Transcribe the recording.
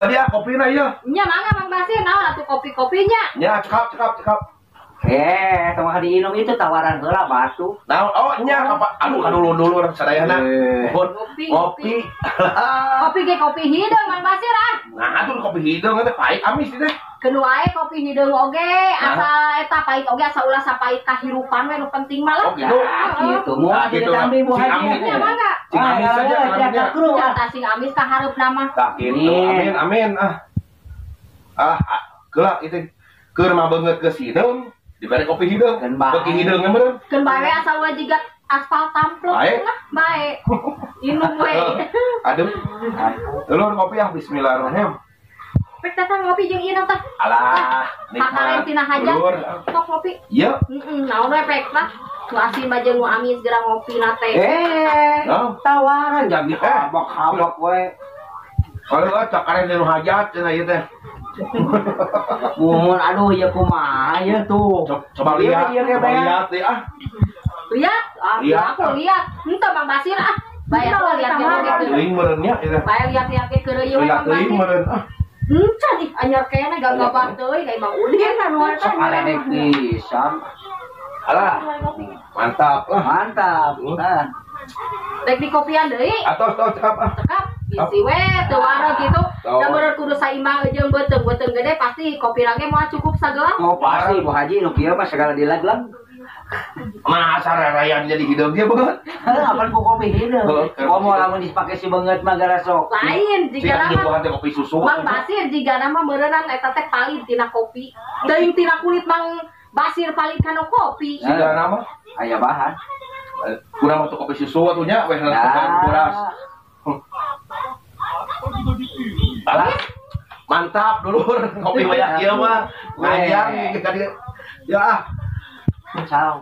Tadi ya kopi na iya. Nya mangga Mang Basir naon atuh kopi-kopinya? Ya cekap. Tengah diinum itu tawaran heula batu. Nah, oh nya apa? Aduh dulu orang sadayana. Kopi. Kopi Kopi ge kopi hideung Mang Basir ah. Nah, atuh kopi hideung teh pahit amis teh. Kedua kopi hideung oge asa eta pahit oge asa ulah sapahit kahirupan we nu penting mah lah. Oh gitu. Gitu mau jadi tambi Bu Haji. Nya mangga. Cing amis saja namanya. Jata sing amis ka hareupna mah. Tak kitu. Amin. Geulak itu keur mah beungeut ke sideung dibere kopi hideung. Kopi hideung meureun. Keun bae asa ulah jiga aspal tamplok lah bae. Inum we. Aduh. Ulun kopi bismillahirrahmanirrahim. Pek datang ngopi jeung ieu teh. Alah, Pakaren tina hajat. Tok ngopi. Iya. Naon we pek lah. Nu asin mah jeung nu amis geura ngopi na teh. Tawaran jadi habak-habak we. Kalau cakaran nu hajat cenah ieu teh. Mun aduh ya kumaha ya tuh. Coba lihat deh Lihat, aku lihat. Henteu Mang Basir ah. Bae aku lihat ge Teuing meureun nya eta. Bae lihat ge keureuy we Mang Basir. Meureun Can ih anyar kene gagabar teuy kayak Mang Udin anu eta. Saledek pisan. Alah, mantap lah. Mantap. Rek di kopian deui. Atos cekap ah. Cekap bisi we teu wareg gitu. Da bener kudu saimbang jeung beuteung gede pasti kopi lage moal cukup sagelas. Oh pasti Bu Haji nu kieu mah segala dilag-lag. Masa rarayan jadi hideung ge beungeut. Apaan ku kopi hideung. Komo lamun dipake si beungeut mah gara sok. Lain jika nama kopi susu. Mang Basir jika nama meureunan eta teh palit tina kopi. Teuing tina kulit Mang Basir palit kana kopi. Jika nama Aya bahan. kurang untuk kopi susu atunya weh kuras. Alah, mantap dulur kopi banyak ieu mah. Ngajang ya. Ciao.